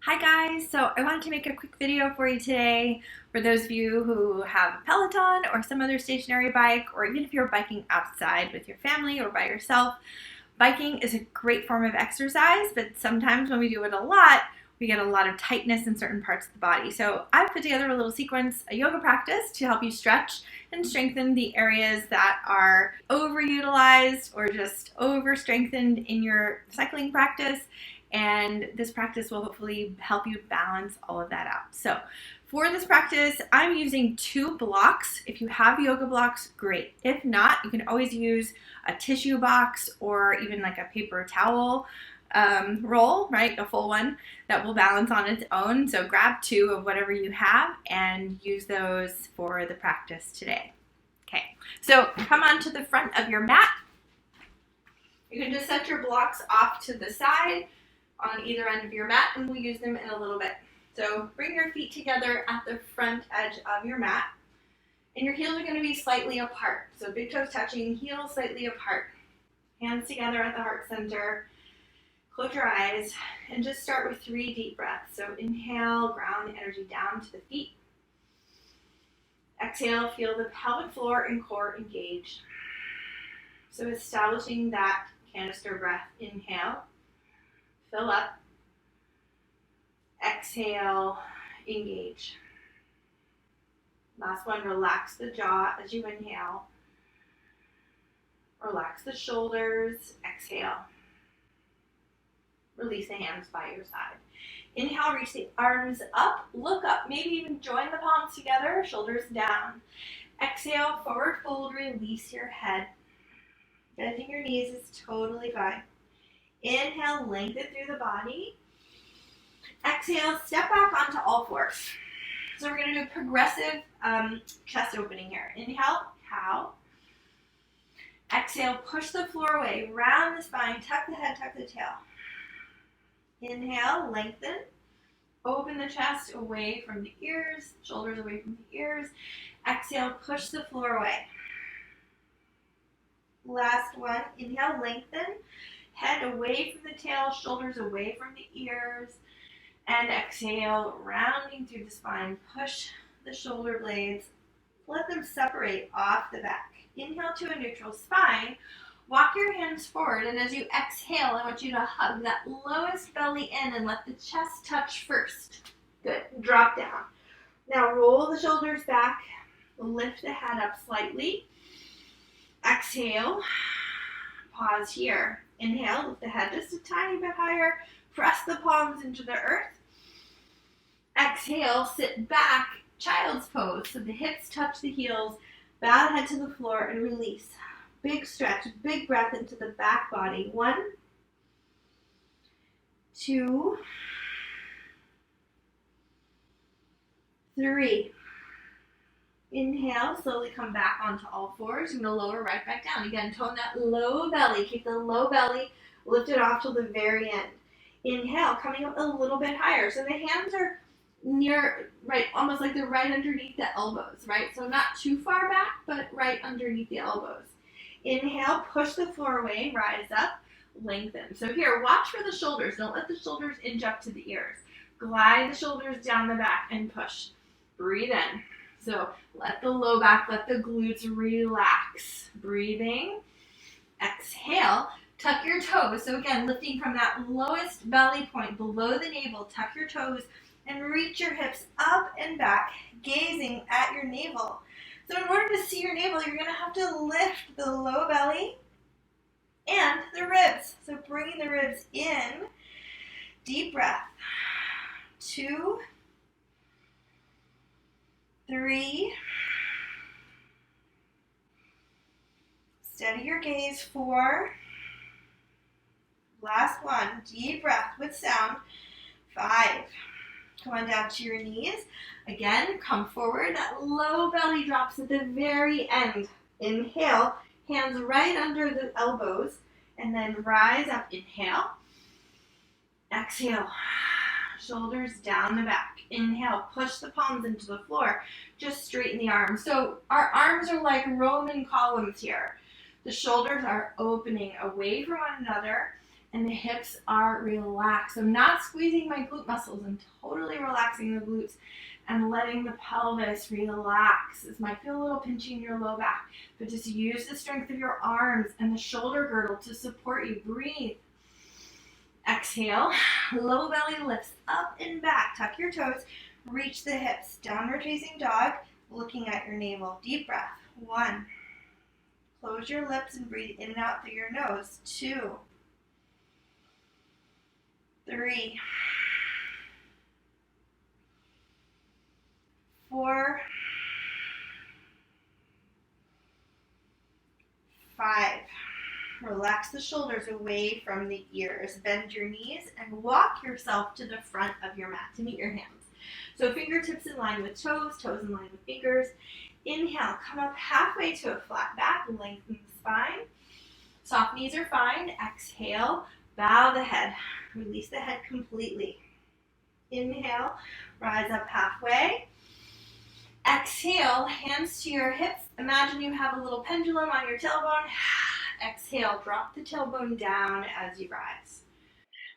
Hi guys, so I wanted to make a quick video for you today for those of you who have a Peloton or some other stationary bike, or even if you're biking outside with your family or by yourself. Biking is a great form of exercise, but sometimes when we do it a lot, we get a lot of tightness in certain parts of the body. So I've put together a little sequence, a yoga practice to help you stretch and strengthen the areas that are overutilized or just over strengthened in your cycling practice. And this practice will hopefully help you balance all of that out. So for this practice, I'm using 2 blocks. If you have yoga blocks, great. If not, you can always use a tissue box or even like a paper towel roll, right? A full one that will balance on its own. So grab 2 of whatever you have and use those for the practice today. Okay, so come onto the front of your mat. You can just set your blocks off to the side on either end of your mat, and we'll use them in a little bit. So bring your feet together at the front edge of your mat, and your heels are going to be slightly apart. So big toes touching, heels slightly apart. Hands together at the heart center. Close your eyes and just start with 3 deep breaths. So inhale, ground the energy down to the feet. Exhale, feel the pelvic floor and core engage. So establishing that canister breath. Inhale. Fill up. Exhale, engage. Last one, relax the jaw as you inhale. Relax the shoulders. Exhale. Release the hands by your side. Inhale, reach the arms up, look up, maybe even join the palms together, shoulders down. Exhale, forward fold, release your head. Bending your knees is totally fine. Inhale, lengthen through the body. Exhale, step back onto all fours. So we're going to do progressive chest opening here. Inhale, cow. Exhale, push the floor away, round the spine, tuck the head, tuck the tail. Inhale, lengthen. Open the chest away from the ears, shoulders away from the ears. Exhale, push the floor away. Last one, inhale, lengthen. Head away from the tail, shoulders away from the ears. And exhale, rounding through the spine. Push the shoulder blades. Let them separate off the back. Inhale to a neutral spine. Walk your hands forward, and as you exhale, I want you to hug that lowest belly in and let the chest touch first. Good. Drop down. Now roll the shoulders back. Lift the head up slightly. Exhale. Pause here. Inhale, lift the head just a tiny bit higher. Press the palms into the earth. Exhale, sit back, child's pose. So the hips touch the heels. Bow the head to the floor and release. Big stretch, big breath into the back body. 1, 2, 3. Inhale, slowly come back onto all fours. You're going to lower right back down. Again, tone that low belly. Keep the low belly lifted off till the very end. Inhale, coming up a little bit higher. So the hands are near, right, almost like they're right underneath the elbows, right? So not too far back, but right underneath the elbows. Inhale, push the floor away, rise up, lengthen. So here, watch for the shoulders. Don't let the shoulders inch up to the ears. Glide the shoulders down the back and push. Breathe in. So let the low back, let the glutes relax. Breathing. Exhale. Tuck your toes. So again, lifting from that lowest belly point below the navel. Tuck your toes and reach your hips up and back, gazing at your navel. So in order to see your navel, you're going to have to lift the low belly and the ribs. So bringing the ribs in. Deep breath. 2, 3. Steady your gaze. 4. Last one. Deep breath with sound. 5. Come on down to your knees. Again, come forward. That low belly drops at the very end. Inhale. Hands right under the elbows. And then rise up. Inhale. Exhale. Shoulders down the back. Inhale, push the palms into the floor. Just straighten the arms. So our arms are like Roman columns here. The shoulders are opening away from one another. and the hips are relaxed. So I'm not squeezing my glute muscles. I'm totally relaxing the glutes and letting the pelvis relax. This might feel a little pinchy in your low back, but just use the strength of your arms and the shoulder girdle to support you. Breathe. Exhale. Low belly lifts up and back. Tuck your toes. Reach the hips. Downward facing dog. Looking at your navel. Deep breath. 1. Close your lips and breathe in and out through your nose. 2. 3. 4. 5. Relax the shoulders away from the ears. Bend your knees and walk yourself to the front of your mat to meet your hands. So fingertips in line with toes, toes in line with fingers. Inhale, come up halfway to a flat back, lengthen the spine. Soft knees are fine. Exhale, bow the head. Release the head completely. Inhale, rise up halfway. Exhale, hands to your hips. Imagine you have a little pendulum on your tailbone. Exhale, drop the tailbone down as you rise.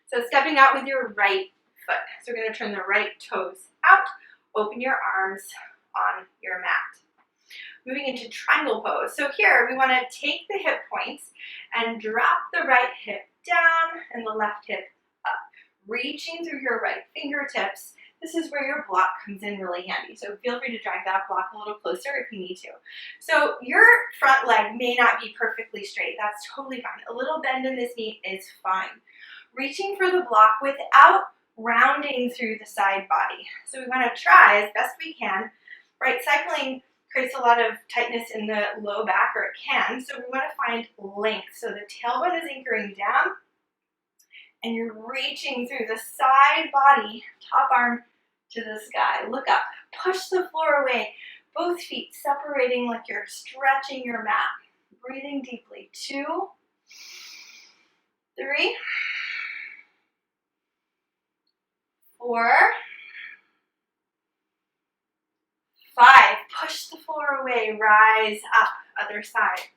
So stepping out with your right foot. So we're going to turn the right toes out. Open your arms on your mat. Moving into triangle pose. So here we want to take the hip points and drop the right hip down and the left hip up. Reaching through your right fingertips. This is where your block comes in really handy. So feel free to drag that block a little closer if you need to. So your front leg may not be perfectly straight. That's totally fine. A little bend in this knee is fine. Reaching for the block without rounding through the side body. So we want to try as best we can. Right, cycling creates a lot of tightness in the low back, or it can. So we want to find length. So the tailbone is anchoring down, and you're reaching through the side body, top arm to the sky. Look up. Push the floor away. Both feet separating like you're stretching your mat. Breathing deeply. 2, 3, 4, 5. Push the floor away. Rise up. Other side.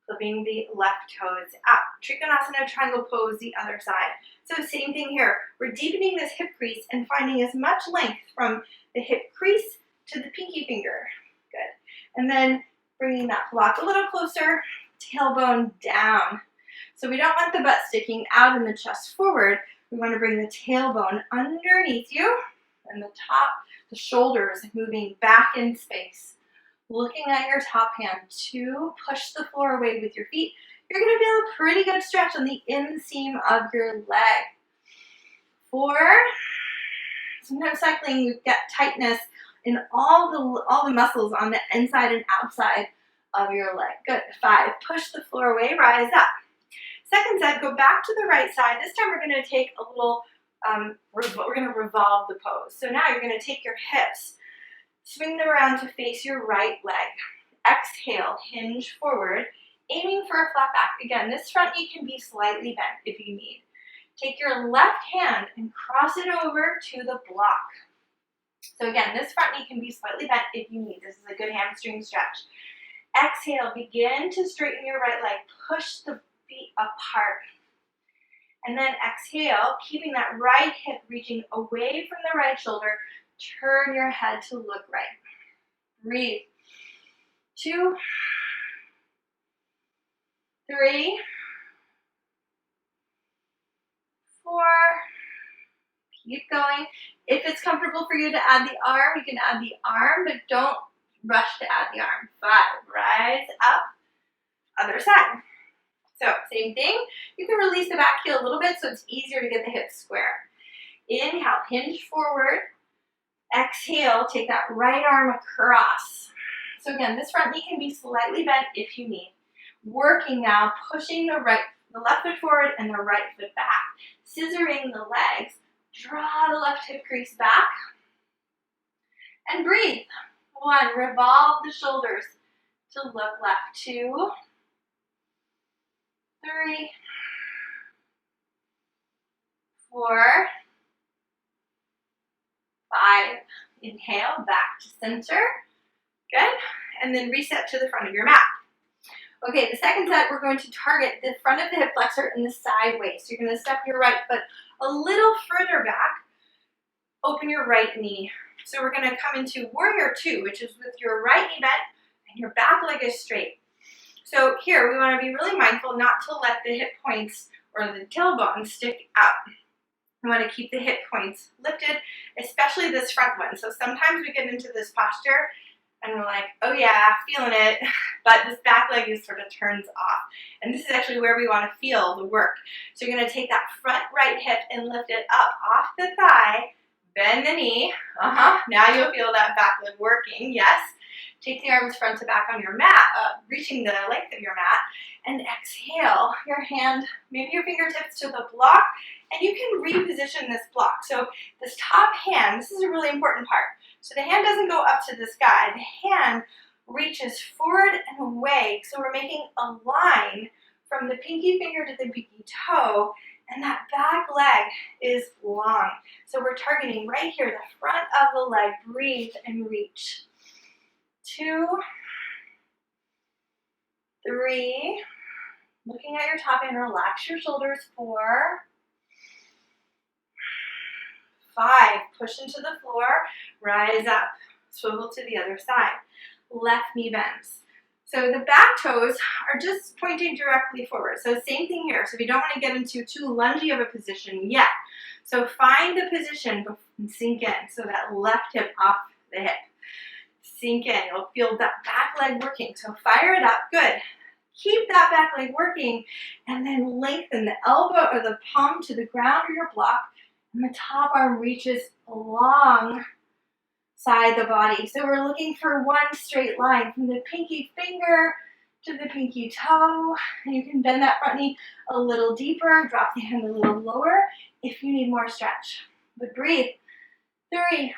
Flipping the left toes out. Trikonasana triangle pose the other side. So same thing here. We're deepening this hip crease and finding as much length from the hip crease to the pinky finger. Good. And then bringing that block a little closer. Tailbone down. So we don't want the butt sticking out and the chest forward. We want to bring the tailbone underneath you and the top, the shoulders moving back in space. Looking at your top hand. 2, push the floor away with your feet. You're going to feel a pretty good stretch on the inseam of your leg. 4, sometimes cycling you get tightness in all the muscles on the inside and outside of your leg. Good. 5, push the floor away, rise up. Second set, go back to the right side. This time we're going to take a little, we're going to revolve the pose. So now you're going to take your hips, swing them around to face your right leg. Exhale, hinge forward, aiming for a flat back. Again, this front knee can be slightly bent if you need. Take your left hand and cross it over to the block. So again, this front knee can be slightly bent if you need. This is a good hamstring stretch. Exhale, begin to straighten your right leg. Push the feet apart. And then exhale, keeping that right hip reaching away from the right shoulder. Turn your head to look right. Breathe. 2, 3, 4. Keep going. If it's comfortable for you to add the arm, you can add the arm, but don't rush to add the arm. 5. Rise up. Other side. So same thing. You can release the back heel a little bit so it's easier to get the hips square. Inhale, hinge forward. Exhale, take that right arm across. So again, this front knee can be slightly bent if you need. Working now, pushing the left foot forward and the right foot back. Scissoring the legs. Draw the left hip crease back. And breathe. 1, revolve the shoulders to look left. 2, 3, 4, 5. Inhale, back to center. Good. And then reset to the front of your mat. Okay, the second set, we're going to target the front of the hip flexor and the side waist. You're going to step your right foot a little further back, open your right knee. So we're going to come into warrior two, which is with your right knee bent and your back leg is straight. So here, we want to be really mindful not to let the hip points or the tailbone stick out. We want to keep the hip points lifted, especially this front one. So sometimes we get into this posture and we're like, oh yeah, feeling it, but this back leg is sort of turns off. And this is actually where we want to feel the work. So you're going to take that front right hip and lift it up off the thigh, bend the knee. Now you'll feel that back leg working, yes. Take the arms front to back on your mat, reaching the length of your mat, and exhale your hand, maybe your fingertips to the block, and you can reposition this block. So this top hand, this is a really important part. So the hand doesn't go up to the sky. The hand reaches forward and away. So we're making a line from the pinky finger to the pinky toe, and that back leg is long. So we're targeting right here, the front of the leg. Breathe and reach. 2, 3, looking at your top end, relax your shoulders. 4, 5, push into the floor, rise up, swivel to the other side. Left knee bends. So the back toes are just pointing directly forward. So same thing here. So we don't want to get into too lungy of a position yet. So find the position and sink in. So that left hip off the hip. Sink in. You'll feel that back leg working. So fire it up. Good. Keep that back leg working and then lengthen the elbow or the palm to the ground or your block, and the top arm reaches alongside the body. So we're looking for one straight line from the pinky finger to the pinky toe, and you can bend that front knee a little deeper, drop the hand a little lower if you need more stretch. But breathe. 3,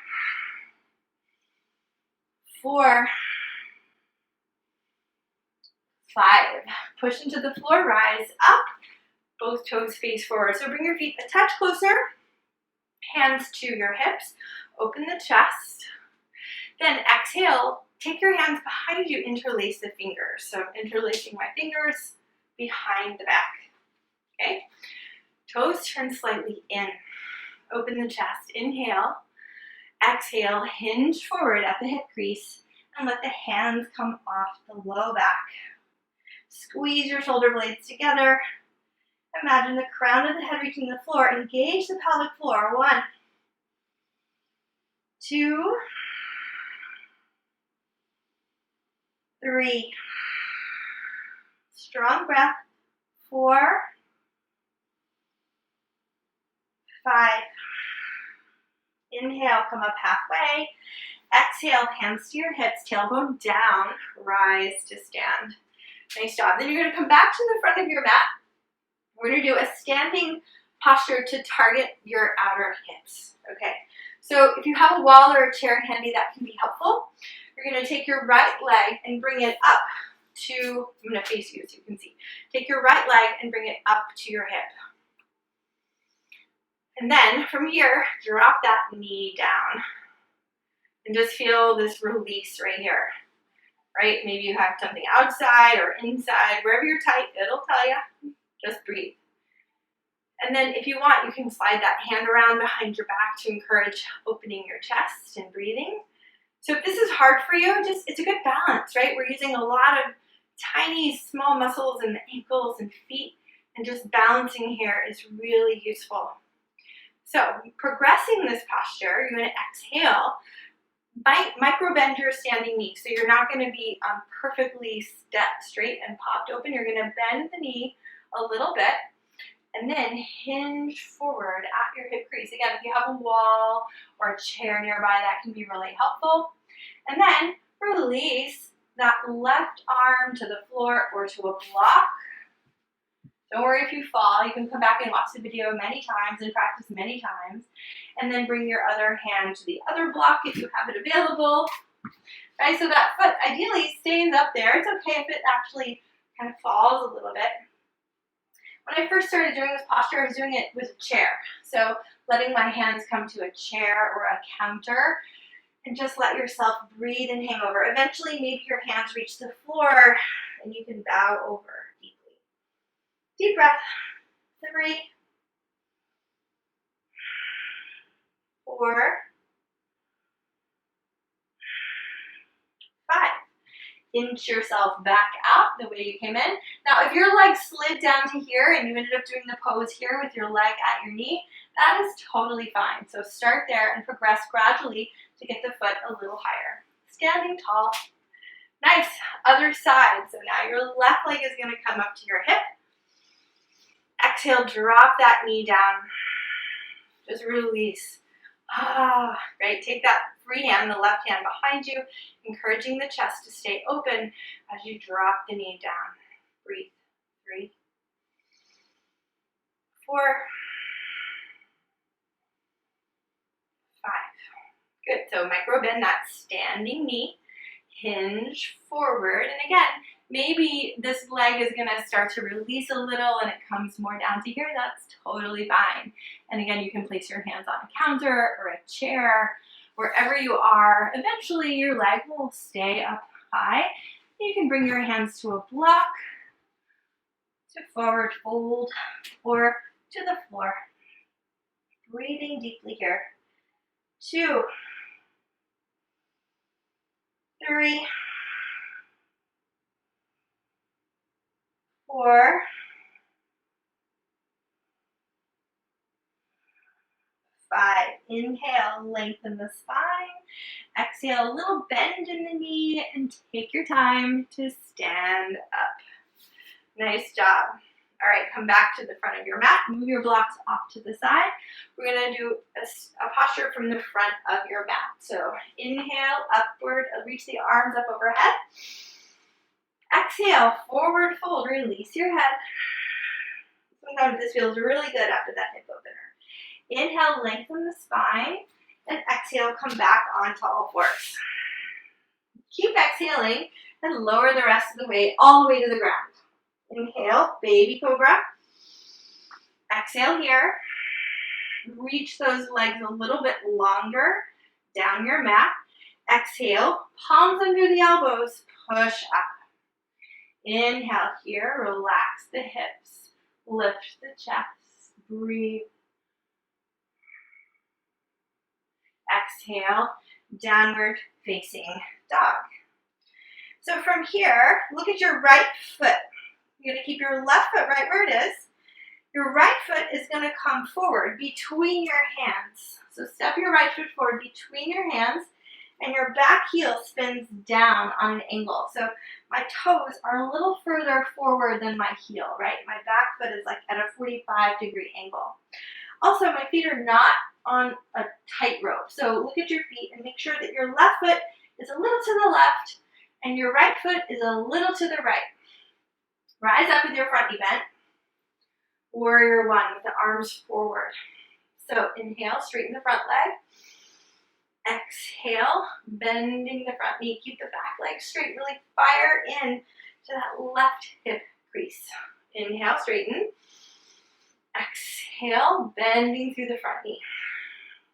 4, 5. Push into the floor, rise up. Both toes face forward. So bring your feet a touch closer. Hands to your hips. Open the chest. Then exhale. Take your hands behind you. Interlace the fingers. So interlacing my fingers behind the back. Okay. Toes turn slightly in. Open the chest. Inhale. Exhale. Hinge forward at the hip crease. And let the hands come off the low back. Squeeze your shoulder blades together. Imagine the crown of the head reaching the floor. Engage the pelvic floor. 1, 2, 3. Strong breath. 4, 5. Inhale, come up halfway. Exhale, hands to your hips, tailbone down, rise to stand. Nice job. Then you're going to come back to the front of your mat. We're going to do a standing posture to target your outer hips. Okay. So if you have a wall or a chair handy, that can be helpful. You're going to take your right leg and bring it up to, I'm going to face you so you can see. Take your right leg and bring it up to your hip. And then from here, drop that knee down. And just feel this release right here. Right? Maybe you have something outside or inside, wherever you're tight, it'll tell you. Just breathe. And then if you want, you can slide that hand around behind your back to encourage opening your chest and breathing. So if this is hard for you, it's a good balance, right? We're using a lot of tiny, small muscles in the ankles and feet, and just balancing here is really useful. So progressing this posture, you're going to exhale. Micro bend your standing knee. So you're not going to be perfectly straight and popped open. You're going to bend the knee a little bit and then hinge forward at your hip crease. Again, if you have a wall or a chair nearby, that can be really helpful. And then release that left arm to the floor or to a block. Don't worry if you fall. You can come back and watch the video many times and practice many times. And then bring your other hand to the other block if you have it available. Right, so that foot ideally stays up there. It's okay if it actually kind of falls a little bit. When I first started doing this posture, I was doing it with a chair. So letting my hands come to a chair or a counter and just let yourself breathe and hang over. Eventually, maybe your hands reach the floor and you can bow over deeply. Deep breath. 3, 4, 5. Inch yourself back out the way you came in. Now, if your leg slid down to here and you ended up doing the pose here with your leg at your knee, that is totally fine. So start there and progress gradually to get the foot a little higher. Standing tall. Nice. Other side. So now your left leg is going to come up to your hip. Exhale, drop that knee down. Just release. Great. Take that free hand, the left hand behind you, encouraging the chest to stay open as you drop the knee down. Breathe. 3, 4, 5. Good. So micro bend that standing knee. Hinge forward. And again, maybe this leg is going to start to release a little and it comes more down to here. That's totally fine. And again, you can place your hands on a counter or a chair, wherever you are. Eventually, your leg will stay up high. You can bring your hands to a block, to forward fold, or to the floor. Breathing deeply here. 2, 3, 4, 5. Inhale, lengthen the spine. Exhale, a little bend in the knee, and take your time to stand up. Nice job. All right, come back to the front of your mat. Move your blocks off to the side. We're going to do a posture from the front of your mat. So inhale, upward, reach the arms up overhead. Exhale, forward fold, release your head. Sometimes this feels really good after that hip opener. Inhale, lengthen the spine, and exhale, come back onto all fours. Keep exhaling and lower the rest of the weight all the way to the ground. Inhale, baby cobra. Exhale here. Reach those legs a little bit longer down your mat. Exhale, palms under the elbows, push up. Inhale here, relax the hips, lift the chest, breathe. Exhale, downward facing dog. So from here, look at your right foot. You're going to keep your left foot right where it is. Your right foot is going to come forward between your hands. So step your right foot forward between your hands, and your back heel spins down on an angle. So my toes are a little further forward than my heel, right? My back foot is like at a 45-degree angle. Also, my feet are not on a tightrope. So look at your feet and make sure that your left foot is a little to the left and your right foot is a little to the right. Rise up with your front knee bent. Warrior 1 with the arms forward. So inhale, straighten the front leg. Exhale, bending the front knee. Keep the back leg straight. Really fire in to that left hip crease. Inhale, straighten. Exhale, bending through the front knee.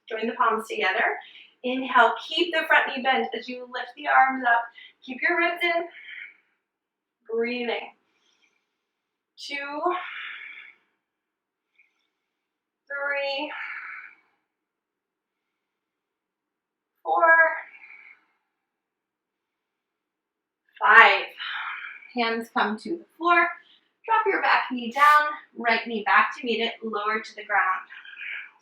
Join the palms together. Inhale, keep the front knee bent as you lift the arms up. Keep your ribs in. Breathing. 2, 3, 4, 5. Hands come to the floor. Drop your back knee down, right knee back to meet it, lower to the ground.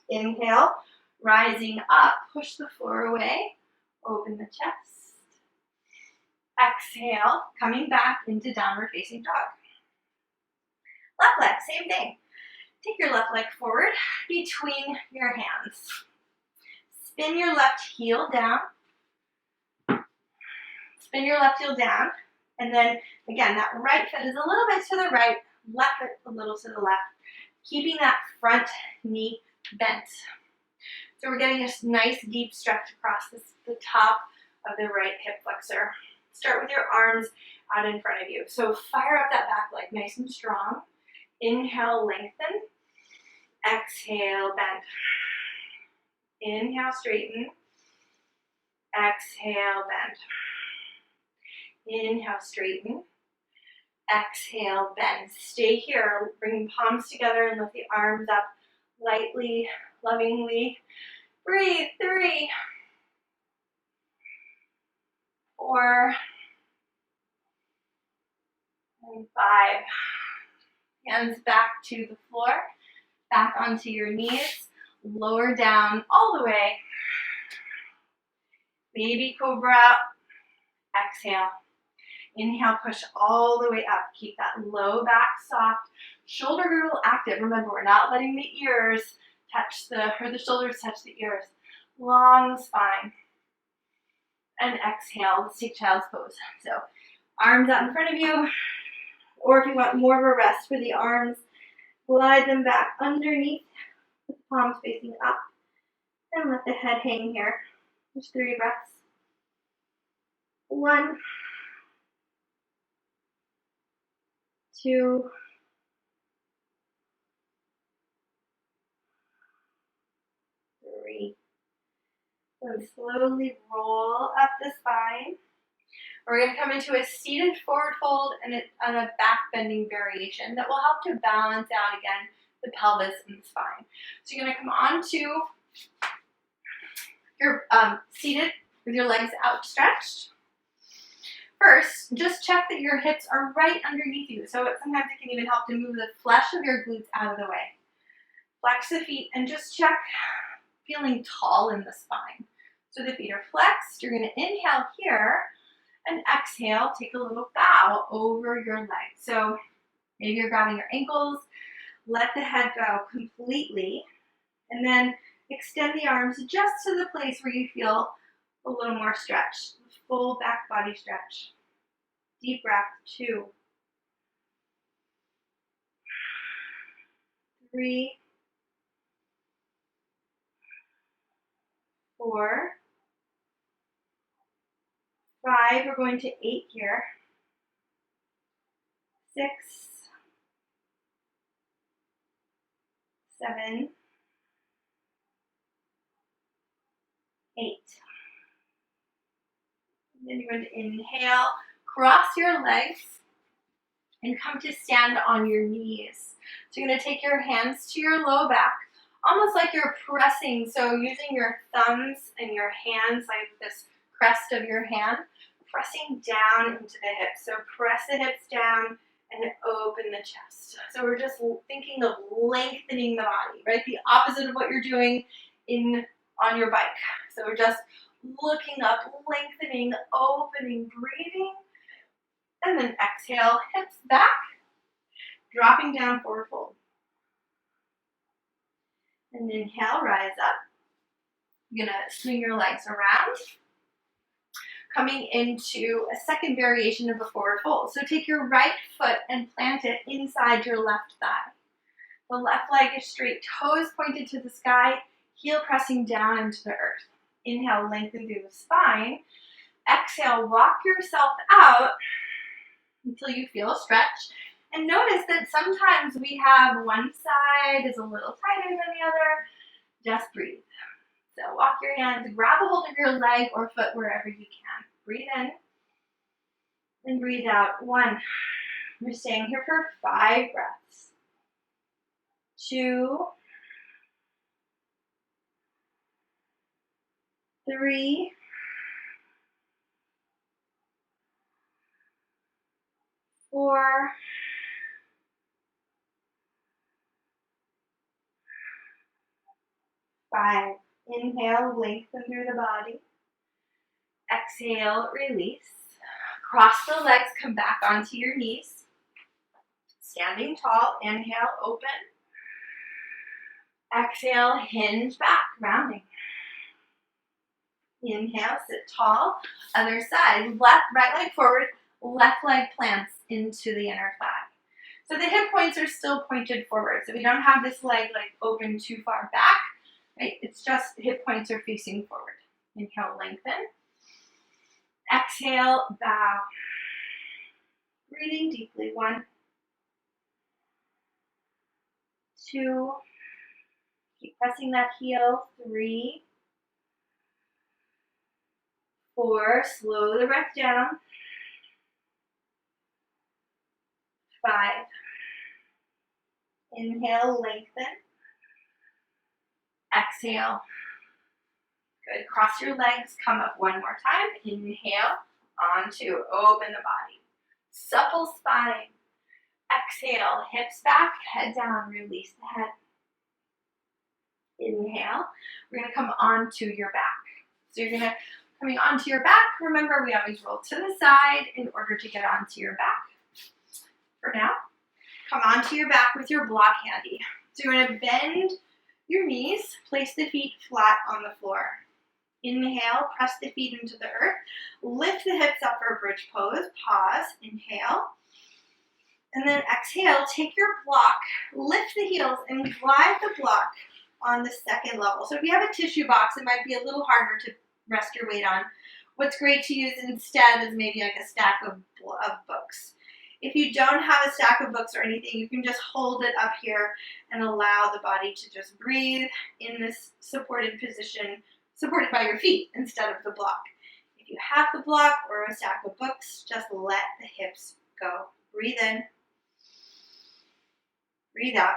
Inhale, rising up, push the floor away, open the chest. Exhale, coming back into downward facing dog. Left leg, same thing. Take your left leg forward between your hands. Spin your left heel down. Spin your left heel down. And then, again, that right foot is a little bit to the right, left foot a little to the left, keeping that front knee bent. So we're getting a nice deep stretch across the top of the right hip flexor. Start with your arms out in front of you. So fire up that back leg nice and strong. Inhale, lengthen. Exhale, bend. Inhale, straighten. Exhale, bend. Inhale, straighten. Exhale, bend. Stay here. Bring palms together and lift the arms up lightly, lovingly. Breathe. 3, 4, and 5. Hands back to the floor, back onto your knees. Lower down all the way. Baby Cobra. Exhale. Inhale, push all the way up. Keep that low back soft. Shoulder girdle active. Remember, we're not letting the ears touch the shoulders touch the ears. Long spine. And exhale. Let's take child's pose. So, arms out in front of you. Or if you want more of a rest for the arms, glide them back underneath with the palms facing up. And let the head hang here. Just 3 breaths. 1, 2, 3. And slowly roll up the spine. We're going to come into a seated forward fold and a back bending variation that will help to balance out again the pelvis and the spine. So you're going to come onto your seated with your legs outstretched. First, just check that your hips are right underneath you. So sometimes it can even help to move the flesh of your glutes out of the way. Flex the feet and just check feeling tall in the spine. So the feet are flexed. You're going to inhale here and exhale. Take a little bow over your legs. So maybe you're grabbing your ankles. Let the head go completely. And then extend the arms just to the place where you feel a little more stretch. Full back body stretch. Deep breath. 2, 3, 4, 5. We're going to 8 here. 6, 7, 8. Then you're going to inhale, cross your legs, and come to stand on your knees. So you're going to take your hands to your low back, almost like you're pressing. So using your thumbs and your hands, like this crest of your hand, pressing down into the hips. So press the hips down and open the chest. So we're just thinking of lengthening the body, right? The opposite of what you're doing on your bike. So we're just looking up, lengthening, opening, breathing, and then exhale, hips back, dropping down, forward fold. And inhale, rise up. You're gonna swing your legs around, coming into a second variation of a forward fold. So take your right foot and plant it inside your left thigh. The left leg is straight, toes pointed to the sky, heel pressing down into the earth. Inhale, lengthen through the spine. Exhale, rock yourself out until you feel a stretch. And notice that sometimes we have one side is a little tighter than the other. Just breathe. So walk your hands, grab a hold of your leg or foot wherever you can. Breathe in and breathe out. 1. We're staying here for 5 breaths. 2, 3, 4, 5. Inhale, lengthen through the body. Exhale, release. Cross the legs, come back onto your knees. Standing tall, inhale, open. Exhale, hinge back, rounding. Inhale, sit tall. Other side, right leg forward, left leg plants into the inner thigh. So the hip points are still pointed forward. So we don't have this leg like open too far back, right? It's just hip points are facing forward. Inhale, lengthen. Exhale, bow. Breathing deeply. 1, 2. Keep pressing that heel. 3, 4. Slow the breath down. 5. Inhale, lengthen. Exhale. Good. Cross your legs. Come up one more time. Inhale. Onto. Open the body. Supple spine. Exhale. Hips back. Head down. Release the head. Inhale. We're going to come onto your back. So you're going to, coming onto your back, remember we always roll to the side in order to get onto your back. For now, come onto your back with your block handy. So you're going to bend your knees, place the feet flat on the floor. Inhale, press the feet into the earth. Lift the hips up for bridge pose. Pause, inhale. And then exhale, take your block, lift the heels, and glide the block on the second level. So if you have a tissue box, it might be a little harder to rest your weight on. What's great to use instead is maybe like a stack of books. If you don't have a stack of books or anything, you can just hold it up here and allow the body to just breathe in this supported position, supported by your feet instead of the block. If you have the block or a stack of books, just let the hips go. Breathe in. Breathe out.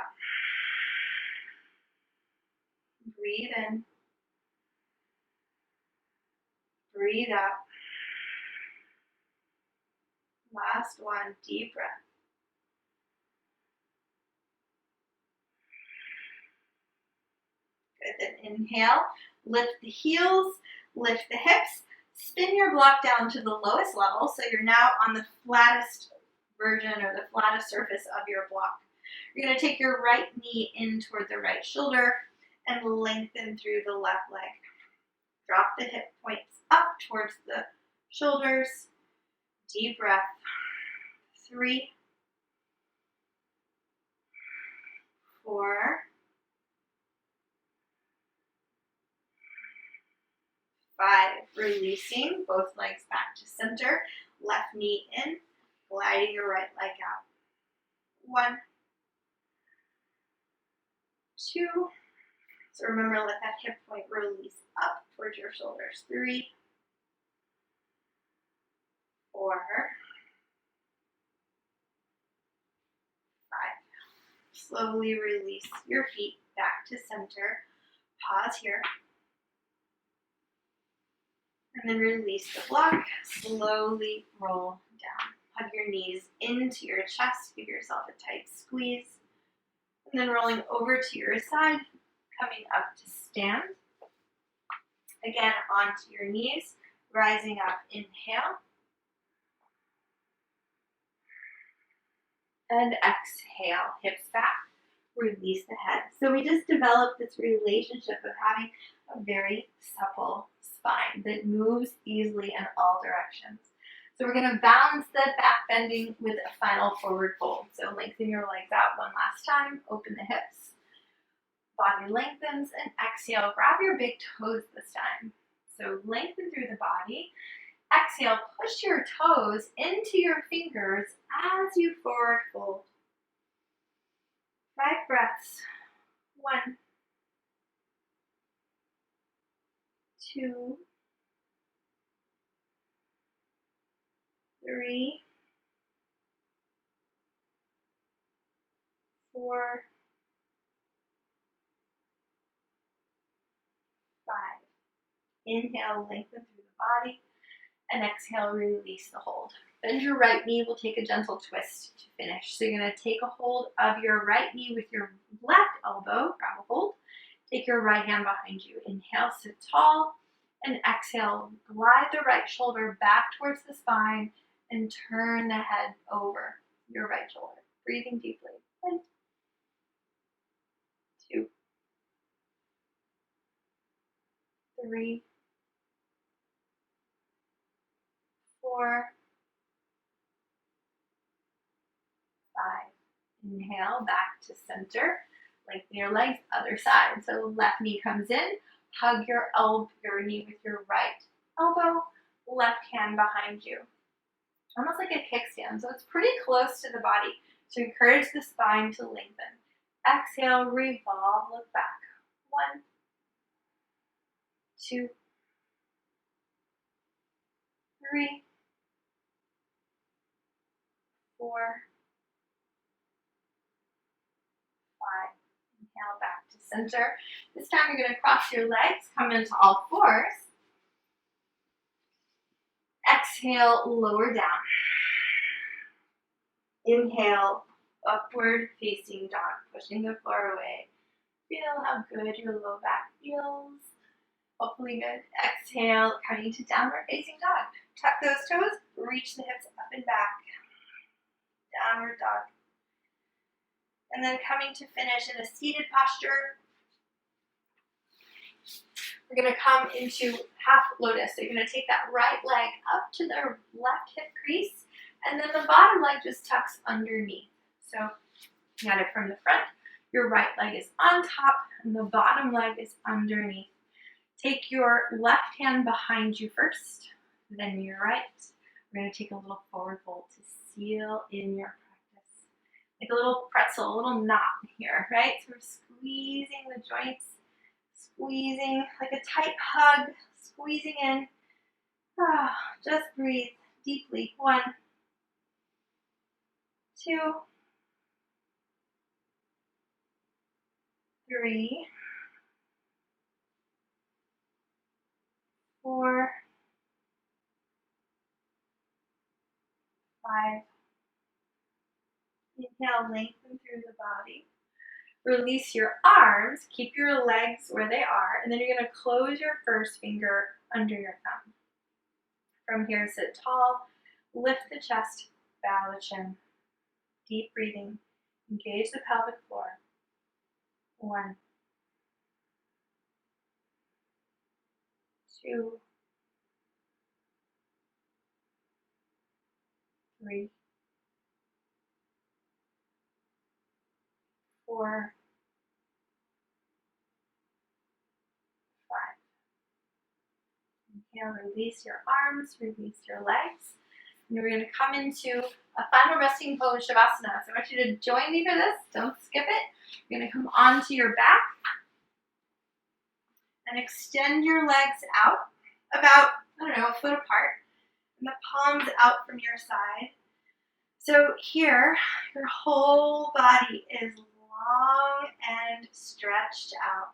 Breathe in. Breathe out. Last one, deep breath. Good, then inhale, lift the heels, lift the hips, spin your block down to the lowest level, so you're now on the flattest version or the flattest surface of your block. You're going to take your right knee in toward the right shoulder and lengthen through the left leg. Drop the hip points up towards the shoulders. Deep breath. 3, 4, 5. Releasing both legs back to center. Left knee in. Gliding your right leg out. 1, 2. So remember, let that hip point release up towards your shoulders. 3, 4, 5. Slowly release your feet back to center. Pause here. And then release the block. Slowly roll down. Hug your knees into your chest. Give yourself a tight squeeze. And then rolling over to your side, coming up to stand. Again, onto your knees, rising up. Inhale. And exhale, hips back, release the head. So we just developed this relationship of having a very supple spine that moves easily in all directions. So we're going to balance the back bending with a final forward fold. So lengthen your legs out one last time, open the hips, body lengthens, and exhale, grab your big toes this time. So lengthen through the body. Exhale, push your toes into your fingers as you forward fold. 5 breaths. 1, 2, 3, 4, 5. Inhale, lengthen through the body. And exhale, release the hold. Bend your right knee. We'll take a gentle twist to finish. So you're going to take a hold of your right knee with your left elbow, grab a hold. Take your right hand behind you. Inhale, sit tall. And exhale, glide the right shoulder back towards the spine and turn the head over your right shoulder. Breathing deeply. 1, 2, 3, 4, 5. Inhale, back to center. Lengthen your legs, other side. So left knee comes in. Hug your knee with your right elbow. Left hand behind you. Almost like a kickstand. So it's pretty close to the body. So encourage the spine to lengthen. Exhale, revolve, look back. 1, 2, 3, 4, center. This time you're going to cross your legs, come into all fours. Exhale, lower down. Inhale, upward facing dog, pushing the floor away. Feel how good your low back feels. Hopefully good. Exhale, coming to downward facing dog. Tuck those toes, reach the hips up and back. Downward dog. And then coming to finish in a seated posture, we're going to come into half lotus. So you're going to take that right leg up to the left hip crease, and then the bottom leg just tucks underneath. So got it from the front. Your right leg is on top, and the bottom leg is underneath. Take your left hand behind you first, then your right. We're going to take a little forward fold to seal in your practice. Like a little pretzel, a little knot here, right? So we're squeezing the joints, squeezing like a tight hug, squeezing in. Just breathe deeply. 1, 2, 3, 4, 5. Inhale, lengthen through the body. Release your arms, keep your legs where they are, and then you're going to close your first finger under your thumb. From here, sit tall, lift the chest, bow the chin. Deep breathing, engage the pelvic floor. 1, 2, 3, 4, 5. Inhale, release your arms, release your legs. And we're going to come into a final resting pose, Shavasana. So I want you to join me for this. Don't skip it. You're going to come onto your back and extend your legs out about, a foot apart. And the palms out from your side. So here, your whole body is long and stretched out,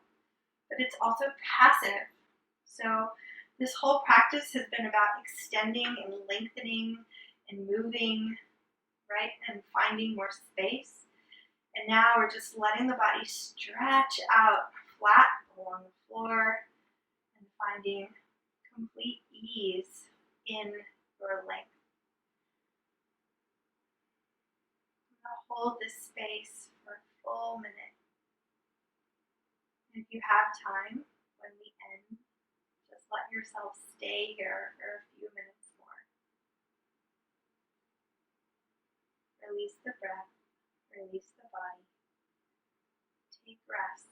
but it's also passive. So this whole practice has been about extending and lengthening and moving, right? And finding more space. And now we're just letting the body stretch out flat along the floor and finding complete ease in your length. Hold this space for a full minute. If you have time, when we end, just let yourself stay here for a few minutes more. Release the breath, release the body. Take rest.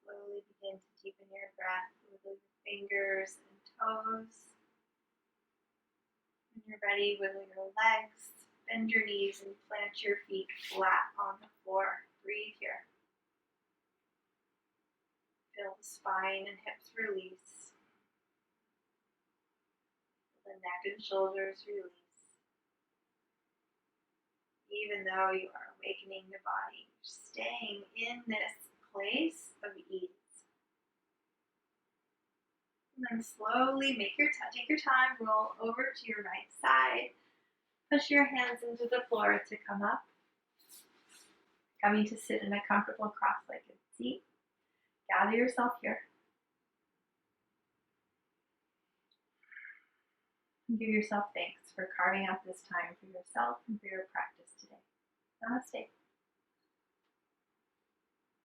Slowly begin to deepen your breath. Wiggle your fingers and toes. When you're ready, wiggle your legs, bend your knees, and plant your feet flat on the floor. Breathe here. Feel the spine and hips release. The Neck and shoulders release. Even though you are awakening the body, staying in this place of ease. And then slowly take your time, roll over to your right side. Push your hands into the floor to come up. Coming to sit in a comfortable cross-legged seat. Gather yourself here. And give yourself thanks for carving out this time for yourself and for your practice today. Namaste.